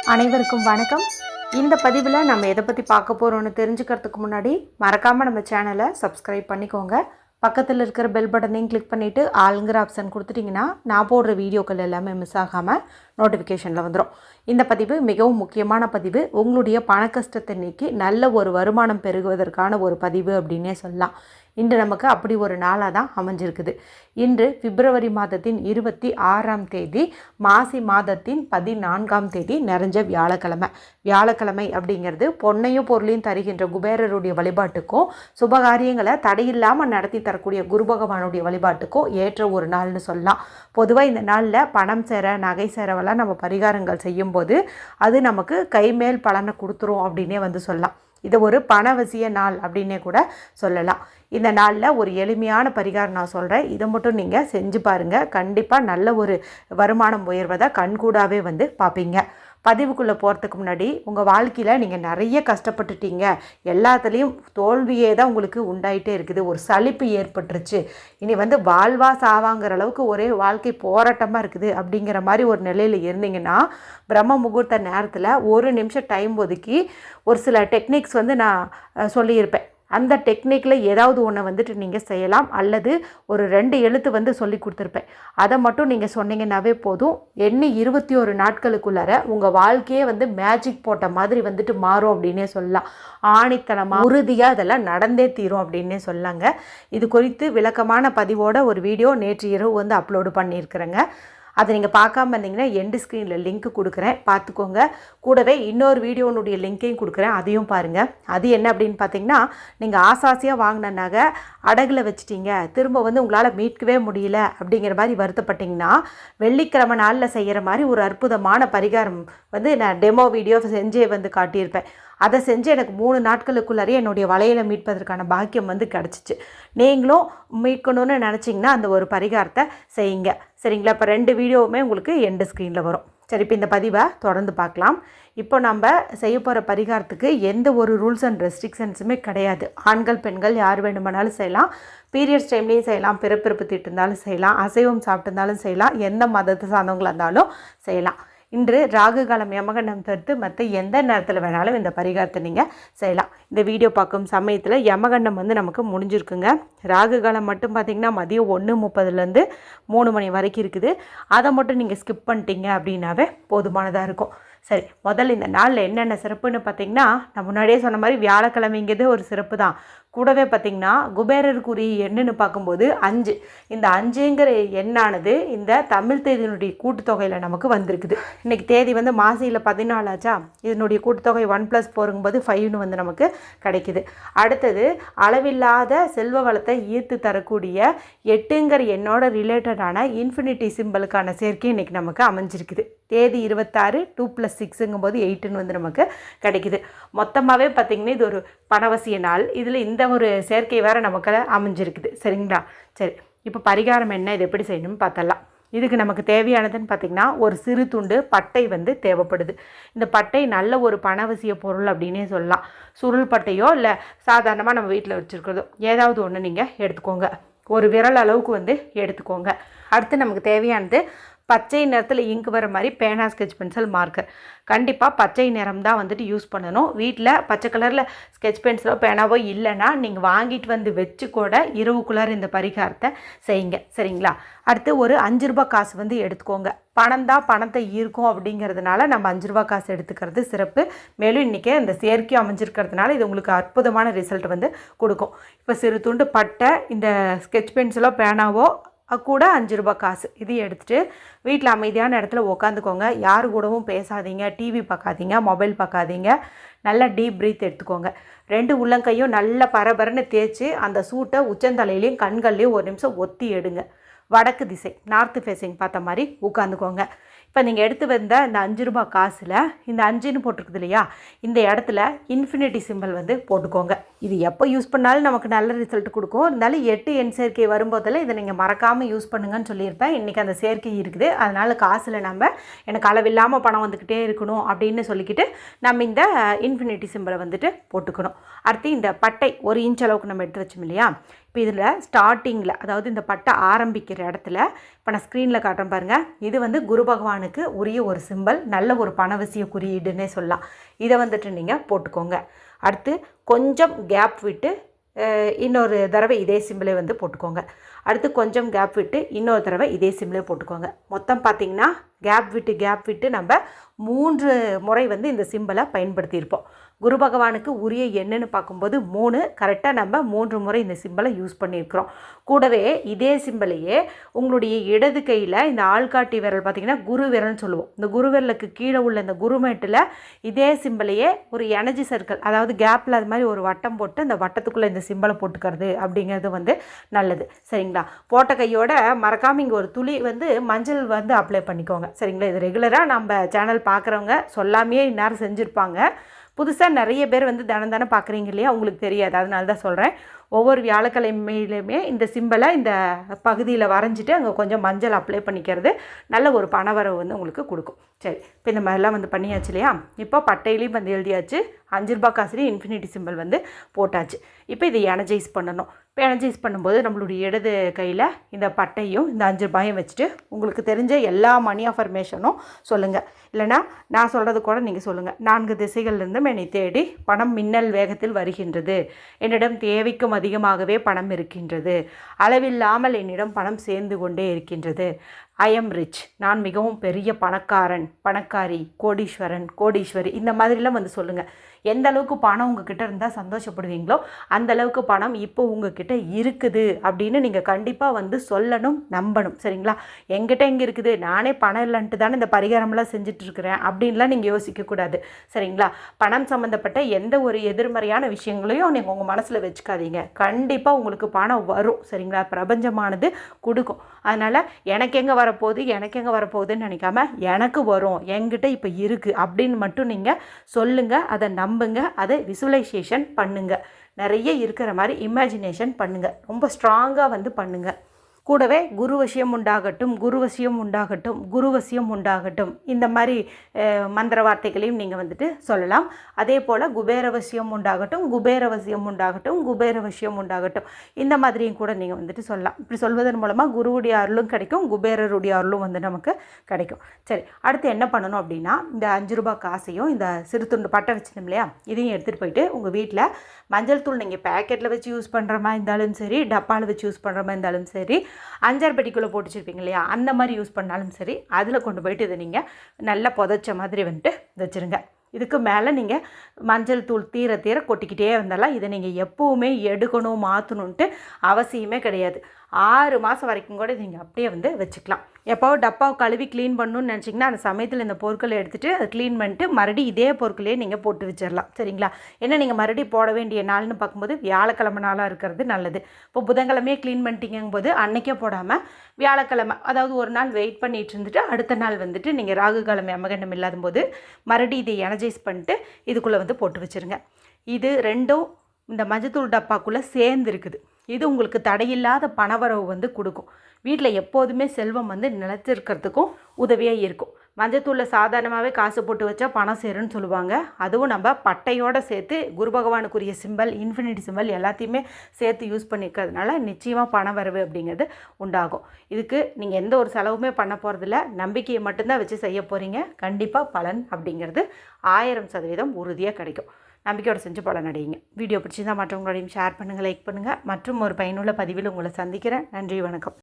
அனைவருக்கும் வணக்கம். இந்த பதிவில் நம்ம எதை பற்றி பார்க்க போகிறோன்னு தெரிஞ்சுக்கிறதுக்கு முன்னாடி மறக்காமல் நம்ம சேனலை சப்ஸ்கிரைப் பண்ணிக்கோங்க. பக்கத்தில் இருக்கிற பெல் பட்டனையும் கிளிக் பண்ணிவிட்டு ஆளுங்கிற ஆப்ஷன் கொடுத்துட்டிங்கன்னா நான் போடுற வீடியோக்கள் எல்லாமே மிஸ் ஆகாமல் நோட்டிஃபிகேஷனில் வந்துடும். இந்த பதிவு மிகவும் முக்கியமான பதிவு. உங்களுடைய பண கஷ்டத்தை நீக்கி நல்ல ஒரு வருமானம் பெருகுவதற்கான ஒரு பதிவு அப்படின்னே சொல்லலாம். இன்று நமக்கு அப்படி ஒரு நாளாக தான் அமைஞ்சிருக்குது. இன்று பிப்ரவரி மாதத்தின் 26ஆம் தேதி, மாசி மாதத்தின் 14ஆம் தேதி நிறைஞ்ச வியாழக்கிழமை. வியாழக்கிழமை அப்படிங்கிறது பொன்னையும் பொருளையும் தருகின்ற குபேரருடைய வழிபாட்டுக்கும் சுபகாரியங்களை தடையில்லாமல் நடத்தி தரக்கூடிய குரு பகவானுடைய வழிபாட்டுக்கும் ஏற்ற ஒரு நாள்னு சொல்லலாம். பொதுவாக இந்த நாளில் பணம் சேர, நகை சேரவெல்லாம் நம்ம பரிகாரங்கள் செய்யும்போது அது நமக்கு கைமேல் பலனை கொடுத்துரும் அப்படின்னே சொல்லலாம். இது ஒரு பணவசிய நாள் அப்படின்னே கூட சொல்லலாம். இந்த நாளில் ஒரு எளிமையான பரிகாரம் நான் சொல்கிறேன். இதை மட்டும் நீங்கள் செஞ்சு பாருங்கள். கண்டிப்பாக நல்ல ஒரு வருமானம் உயர்வதை கண்கூடாவே பார்ப்பீங்க. பதிவுக்குள்ளே போகிறதுக்கு முன்னாடி உங்கள் வாழ்க்கையில் நீங்கள் நிறைய கஷ்டப்பட்டுட்டீங்க, எல்லாத்துலேயும் தோல்வியே தான் உங்களுக்கு உண்டாயிட்டே இருக்குது, ஒரு சலிப்பு ஏற்பட்டுருச்சு, இனி வாழ்வா சாவாங்கிற அளவுக்கு ஒரே வாழ்க்கை போராட்டமாக இருக்குது அப்படிங்கிற மாதிரி ஒரு நிலையில் இருந்தீங்கன்னா, பிரம்ம முகூர்த்த நேரத்தில் ஒரு நிமிஷம் டைம் ஒதுக்கி ஒரு சில டெக்னிக்ஸ் நான் சொல்லியிருப்பேன். அந்த டெக்னிக்கில் ஏதாவது ஒன்று நீங்கள் செய்யலாம். அல்லது ஒரு 2 எழுத்து சொல்லி கொடுத்துருப்பேன். அதை மட்டும் நீங்கள் சொன்னீங்கன்னாவே போதும். எண்ணி 21 நாட்களுக்குள்ளார உங்கள் வாழ்க்கையே மேஜிக் போட்ட மாதிரி மாறும் அப்படின்னே சொல்லலாம். ஆணித்தனமாக உறுதியாக அதெல்லாம் நடந்தே தீரும் அப்படின்னே சொல்லாங்க. இது குறித்து விளக்கமான பதிவோட ஒரு வீடியோ நேற்று இரவு அப்லோடு பண்ணியிருக்கிறேங்க. அதை நீங்கள் பார்க்காம இருந்தீங்கன்னா எண்டு ஸ்க்ரீனில் லிங்க் கொடுக்குறேன், பார்த்துக்கோங்க. கூடவே இன்னொரு வீடியோனுடைய லிங்க்கையும் கொடுக்குறேன், அதையும் பாருங்கள். அது என்ன அப்படின்னு பார்த்தீங்கன்னா, நீங்கள் ஆசாசியாக வாங்கின நகை அடகில் வச்சிட்டிங்க, திரும்ப உங்களால் மீட்கவே முடியல அப்படிங்கிற மாதிரி வருத்தப்பட்டிங்கன்னா, வெள்ளிக்கிழமை நாளில் செய்கிற மாதிரி ஒரு அற்புதமான பரிகாரம் நான் டெமோ வீடியோ செஞ்சே காட்டியிருப்பேன். அதை செஞ்சு எனக்கு 3 நாட்களுக்குள்ளாரே என்னுடைய வலையில் மீட்பதற்கான பாக்கியம் கிடச்சிச்சு. நீங்களும் மீட்கணும்னு நினச்சிங்கன்னா அந்த ஒரு பரிகாரத்தை செய்யுங்க, சரிங்களா? இப்போ 2 வீடியோவுமே உங்களுக்கு எண்டு ஸ்க்ரீனில் வரும். சரி, இப்போ இந்த பதிவை தொடர்ந்து பார்க்கலாம். இப்போ நம்ம செய்ய போகிற பரிகாரத்துக்கு எந்த ஒரு ரூல்ஸ் அண்ட் ரெஸ்ட்ரிக்ஷன்ஸுமே கிடையாது. ஆண்கள் பெண்கள் யார் வேணுமானாலும் செய்யலாம். பீரியட்ஸ் டைம்லேயும் செய்யலாம், பிறப்பிறப்பு தீட்டு இருந்தாலும் செய்யலாம், அசைவம் சாப்பிட்டுருந்தாலும் செய்யலாம், எந்த மதத்தை சார்ந்தவங்களாக இருந்தாலும் செய்யலாம். இன்று ராகு காலம் யமகண்டம் தவிர்த்து மற்ற எந்த நேரத்தில் வேணாலும் இந்த பரிகாரத்தை நீங்கள் செய்யலாம். இந்த வீடியோ பார்க்கும் சமயத்தில் யமகண்டம் நமக்கு முடிஞ்சிருக்குங்க. ராகு காலம் மட்டும் பார்த்திங்கன்னா மதியம் 1:30லேருந்து 3 மணி வரைக்கும் இருக்குது. அதை மட்டும் நீங்கள் ஸ்கிப் பண்ணிட்டீங்க அப்படின்னாவே போதுமானதாக இருக்கும். சரி, முதல்ல இந்த நாளில் என்னென்ன சிறப்புன்னு பார்த்திங்கன்னா, நான் முன்னாடியே சொன்ன மாதிரி வியாழக்கிழமைங்கிறது ஒரு சிறப்பு தான். கூடவே பார்த்திங்கன்னா குபேரருக்குரிய எண்ணுன்னு பார்க்கும்போது 5. இந்த 5ங்கிற எண்ணானது இந்த தமிழ் தேதியினுடைய கூட்டுத்தொகையில் நமக்கு வந்திருக்குது. இன்றைக்கி தேதி மாசியில் 14 ஆச்சா. இதனுடைய கூட்டுத்தொகை 1+4ங்கும்போது 5ன்னு நமக்கு கிடைக்குது. அடுத்தது அளவில்லாத செல்வ வளத்தை ஈர்த்து தரக்கூடிய 8ங்கிற எண்ணோட ரிலேட்டடான இன்ஃபினிட்டி சிம்பிளுக்கான சேர்க்கை இன்றைக்கி நமக்கு அமைஞ்சிருக்குது. தேதி 26, 2+6ங்கும்போது 8ன்னு நமக்கு கிடைக்குது. மொத்தமாகவே பார்த்திங்கன்னா இது ஒரு பணவசிய நாள். இதில் இந்த ஒரு சேர்க்கை வேறு நமக்கு அமைஞ்சிருக்குது, சரிங்களா? சரி, இப்போ பரிகாரம் என்ன, இது எப்படி செய்யணும்னு பார்த்தலாம். இதுக்கு நமக்கு தேவையானதுன்னு பார்த்திங்கன்னா ஒரு சிறு துண்டு பட்டை தேவைப்படுது. இந்த பட்டை நல்ல ஒரு பணவசிய பொருள் அப்படின்னே சொல்லலாம். சுருள் பட்டையோ இல்லை சாதாரணமாக நம்ம வீட்டில் வச்சுருக்கிறதோ ஏதாவது ஒன்று நீங்கள் எடுத்துக்கோங்க. ஒரு விரல் அளவுக்கு எடுத்துக்கோங்க. அடுத்து நமக்கு தேவையானது பச்சை நிறத்தில் இங்கு வர மாதிரி பேனா, ஸ்கெட்ச் பென்சில், மார்க்கர். கண்டிப்பாக பச்சை நிறம் தான் யூஸ் பண்ணணும். வீட்டில் பச்சை கலரில் ஸ்கெட்ச் பென்சிலோ பேனாவோ இல்லைன்னா நீங்கள் வாங்கிட்டு வச்சு கூட இரவுக்குள்ளார இந்த பரிகாரத்தை செய்யுங்க, சரிங்களா? அடுத்து ஒரு 5 ரூபா காசு எடுத்துக்கோங்க. பணம் தான் பணத்தை ஈர்க்கும் அப்படிங்கிறதுனால நம்ம 5 ரூபா காசு எடுத்துக்கிறது சிறப்பு. மேலும் இன்றைக்கி இந்த செயற்கை அமைஞ்சிருக்கிறதுனால இது உங்களுக்கு அற்புதமான ரிசல்ட் கொடுக்கும். இப்போ சிறு துண்டு பட்டை, இந்த ஸ்கெட்ச் பென்சிலோ பேனாவோ கூட 5 ரூபா காசு, இதையும் எடுத்துகிட்டு வீட்டில் அமைதியான இடத்துல உட்காந்துக்கோங்க. யாரு கூடவும் பேசாதீங்க, டிவி பார்க்காதீங்க, மொபைல் பார்க்காதீங்க. நல்லா டீப் ப்ரீத் எடுத்துக்கோங்க. 2 உள்ளங்கையும் நல்லா பரபரன்னு தேய்ச்சி அந்த சூட்டை உச்சந்தலையிலையும் கண்கள்லையும் ஒரு நிமிஷம் ஒத்தி எடுங்க. வடக்கு திசை, நார்த்து ஃபேஸிங் பார்த்த மாதிரி உட்காந்துக்கோங்க. இப்போ நீங்கள் எடுத்து வந்த இந்த 5 ரூபா காசில் இந்த 5ன்னு போட்டிருக்குது இல்லையா, இந்த இடத்துல இன்ஃபினிட்டி சிம்பிள் போட்டுக்கோங்க. இது எப்போ யூஸ் பண்ணாலும் நமக்கு நல்ல ரிசல்ட் கொடுக்கும். இருந்தாலும் 8 எண் சேர்க்கை வரும்போதெல்லாம் இதை நீங்கள் மறக்காமல் யூஸ் பண்ணுங்கன்னு சொல்லியிருப்பேன். இன்றைக்கி அந்த சேர்க்கை இருக்குது. அதனால் காசில் எனக்கு அளவில்லாமல் பணம் வந்துக்கிட்டே இருக்கணும் அப்படின்னு சொல்லிக்கிட்டு நம்ம இந்த இன்ஃபினிட்டி சிம்பிளை போட்டுக்கணும். அடுத்து இந்த பட்டை 1 இன்ச் அளவுக்கு நம்ம எடுத்து வச்சோம் இல்லையா, இப்போ இதில் ஸ்டார்டிங்கில், அதாவது இந்த பட்டை ஆரம்பிக்கிற இடத்துல இப்போ நான் ஸ்க்ரீனில் காட்டுறேன் பாருங்கள். இது வந்து குரு பகவானுக்கு உரிய ஒரு சிம்பல், நல்ல ஒரு பணவசிய குறியீடுன்னே சொல்லலாம். இதை வந்துட்டு நீங்கள் போட்டுக்கோங்க. அடுத்து கொஞ்சம் கேப் விட்டு இன்னொரு தடவை இதே சிம்பிளை வந்து போட்டுக்கோங்க. அடுத்து கொஞ்சம் கேப் விட்டு இன்னொரு தடவை இதே சிம்பிளை போட்டுக்கோங்க. மொத்தம் பார்த்திங்கன்னா கேப் விட்டு நம்ம 3 முறை வந்து இந்த சிம்பிளை பயன்படுத்தியிருப்போம். குரு பகவானுக்கு உரிய எண்ணுன்னு பார்க்கும்போது 3, கரெக்டாக நம்ம 3 முறை இந்த சிம்பிளை யூஸ் பண்ணியிருக்கிறோம். கூடவே இதே சிம்பிளையே உங்களுடைய இடது கையில் இந்த ஆள்காட்டி விரல் பார்த்திங்கன்னா குரு விரல்னு சொல்லுவோம். இந்த குரு விரலுக்கு கீழே உள்ள இந்த குருமேட்டில் இதே சிம்பிளையே ஒரு எனர்ஜி சர்க்கிள், அதாவது கேப்பில் அது மாதிரி ஒரு வட்டம் போட்டு அந்த வட்டத்துக்குள்ளே இந்த சிம்பிளை போட்டுக்கிறது அப்படிங்கிறது வந்து நல்லது. சரிங்களா? போட்ட கையோட மறக்காமல் இங்கே ஒரு துளி வந்து மஞ்சள் வந்து அப்ளை பண்ணிக்கோங்க. சரிங்களா? இது ரெகுலராக நம்ம சேனல் பார்க்குறவங்க சொல்லாமையே இந்நேரம் செஞ்சுருப்பாங்க. புதுசாக நிறைய பேர் வந்து தினம் பார்க்குறீங்க இல்லையா, உங்களுக்கு தெரியாது, அதனால தான் சொல்கிறேன். ஒவ்வொரு வியாழக்கிழமையிலுமே இந்த சிம்பிளை இந்த பகுதியில் வரைஞ்சிட்டு அங்கே கொஞ்சம் மஞ்சள் அப்ளை பண்ணிக்கிறது நல்ல ஒரு பணவரவு வந்து உங்களுக்கு கொடுக்கும். சரி, இப்போ இந்த மாதிரிலாம் வந்து பண்ணியாச்சு இல்லையா? இப்போ பட்டையிலையும் வந்து எழுதியாச்சு, 5 ரூபாய் காசுலேயும் இன்ஃபினிட்டி சிம்பிள் வந்து போட்டாச்சு. இப்போ இதை எனர்ஜைஸ் பண்ணணும். இப்போ எனர்ஜைஸ் பண்ணும்போது நம்மளுடைய இடது கையில் இந்த பட்டையும் இந்த 5 ரூபாயும் வச்சுட்டு உங்களுக்கு தெரிஞ்ச எல்லா மணி அஃபர்மேஷனும் சொல்லுங்கள். இல்லைனா நான் சொல்கிறது கூட நீங்கள் சொல்லுங்கள். 4 திசைகள்லேருந்தும் என்னை தேடி பணம் மின்னல் வேகத்தில் வருகின்றது. என்னிடம் தேவைக்கும் அதிகமாகவே பணம் இருக்கின்றது. அளவில்லாமல் என்னிடம் பணம் சேர்ந்து கொண்டே இருக்கின்றது. ஐ எம் ரிச், நான் மிகவும் பெரிய பணக்காரன், பணக்காரி, கோடீஸ்வரன், கோடீஸ்வரி, இந்த மாதிரிலாம் வந்து சொல்லுங்கள். எந்த அளவுக்கு பணம் உங்ககிட்ட இருந்தால் சந்தோஷப்படுவீங்களோ அந்த அளவுக்கு பணம் இப்போ உங்ககிட்ட இருக்குது அப்படின்னு நீங்கள் கண்டிப்பாக வந்து சொல்லணும், நம்பணும். சரிங்களா? என்கிட்ட எங்கே இருக்குது, நானே பணம் இல்லைன்ட்டு தானே இந்த பரிகாரம்லாம் செஞ்சிட்ருக்கிறேன் அப்படின்லாம் நீங்கள் யோசிக்கக்கூடாது. சரிங்களா? பணம் சம்மந்தப்பட்ட எந்த ஒரு எதிர்மறையான விஷயங்களையும் நீங்கள் உங்கள் மனசில் வச்சுக்காதீங்க. கண்டிப்பாக உங்களுக்கு பணம் வரும். சரிங்களா? பிரபஞ்சமானது கொடுக்கும். அதனால் எனக்கு எங்கே வரப்போகுதுன்னு நினைக்காம எனக்கு வரும், என்கிட்ட இப்போ இருக்குது அப்படின்னு மட்டும் நீங்கள் சொல்லுங்கள். அதை நம்புங்க, அதை விசுவலைசேஷன் பண்ணுங்கள். நிறைய இருக்கிற மாதிரி இமேஜினேஷன் பண்ணுங்கள். ரொம்ப ஸ்ட்ராங்காக வந்து பண்ணுங்கள். கூடவே குருவசியம் உண்டாகட்டும் இந்த மாதிரி மந்திர வார்த்தைகளையும் நீங்கள் வந்துட்டு சொல்லலாம். அதே போல் குபேரவசியம் உண்டாகட்டும் இந்த மாதிரியும் கூட நீங்கள் வந்துட்டு சொல்லலாம். இப்படி சொல்வதன் மூலமாக குருவுடைய அருளும் கிடைக்கும், குபேரருடைய அருளும் வந்து நமக்கு கிடைக்கும். சரி, அடுத்து என்ன பண்ணணும் அப்படின்னா, இந்த 5 ரூபாய் காசையும் இந்த சிறு துண்டு பட்டை வச்சுருந்தோம் இல்லையா, இதையும் எடுத்துகிட்டு போயிட்டு உங்கள் வீட்டில் மஞ்சள் தூள் நீங்கள் பேக்கெட்டில் வச்சு யூஸ் பண்ணுற மாதிரி இருந்தாலும் சரி, டப்பாவில் வச்சு யூஸ் பண்ணுற மாதிரி இருந்தாலும் சரி, 5 பெட்டிக்குள்ளே போட்டு வச்சுருப்பீங்க இல்லையா, அந்த மாதிரி யூஸ் பண்ணாலும் சரி, அதில் கொண்டு போயிட்டு இதை நீங்கள் நல்லா புதைச்ச மாதிரி வந்துட்டு வச்சுருங்க. இதுக்கு மேலே நீங்கள் மஞ்சள் தூள் தீர கொட்டிக்கிட்டே வந்தாலும் இதை நீங்கள் எப்போவுமே எடுக்கணும், மாற்றணுன்ட்டு அவசியமே கிடையாது. 6 மாதம் வரைக்கும் கூட நீங்கள் அப்படியே வந்து வச்சுக்கலாம். எப்போது டப்பாவை கழுவி க்ளீன் பண்ணணும்னு நினச்சிங்கன்னா அந்த சமயத்தில் இந்த பொருட்களை எடுத்துகிட்டு அதை க்ளீன் பண்ணிட்டு மறுபடியும் இதே பொருட்களையே நீங்கள் போட்டு வச்சிடலாம். சரிங்களா? ஏன்னா நீங்கள் மறுபடியும் போட வேண்டிய நாள்னு பார்க்கும்போது வியாழக்கிழமை நாளாக இருக்கிறது நல்லது. இப்போ புதன்கிழமையே க்ளீன் பண்ணிட்டீங்கும் போது அன்றைக்கே போடாமல் வியாழக்கிழமை, அதாவது ஒரு நாள் வெயிட் பண்ணிட்டு இருந்துட்டு அடுத்த நாள் வந்துட்டு நீங்கள் ராகு கிழமை அமகண்டம் இல்லாத போது மறுபடியும் இதை எனர்ஜைஸ் பண்ணிட்டு இதுக்குள்ளே வந்து போட்டு வச்சுருங்க. இது ரெண்டும் இந்த மஞ்சத்தூள் டப்பாக்குள்ளே சேர்ந்து இருக்குது. இது உங்களுக்கு தடையில்லாத பணவரவு வந்து கொடுக்கும். வீட்டில் எப்போதுமே செல்வம் வந்து நிலைச்சிருக்கிறதுக்கும் உதவியாக இருக்கும். மஞ்சத்தூளில் சாதாரணமாகவே காசு போட்டு வச்சா பணம் சேருன்னு சொல்லுவாங்க. அதுவும் நம்ம பட்டையோடு சேர்த்து குரு பகவானுக்குரிய சிம்பல், இன்ஃபினிட்டி சிம்பல் எல்லாத்தையுமே சேர்த்து யூஸ் பண்ணிக்கிறதுனால நிச்சயமாக பணவரவு அப்படிங்கிறது உண்டாகும். இதுக்கு நீங்கள் எந்த ஒரு செலவுமே பண்ண போகிறதில்ல, நம்பிக்கையை மட்டும்தான் வச்சு செய்ய போகிறீங்க. கண்டிப்பாக பலன் அப்படிங்கிறது 1000% உறுதியாக கிடைக்கும். நம்பிக்கையோடு செஞ்சு பலனடையுங்க. வீடியோ பிடிச்சிருந்தால் மற்றவங்களோடையும் ஷேர் பண்ணுங்கள், லைக் பண்ணுங்கள். மற்றும் ஒரு பயனுள்ள பதிவில் உங்களை சந்திக்கிறேன். நன்றி, வணக்கம்.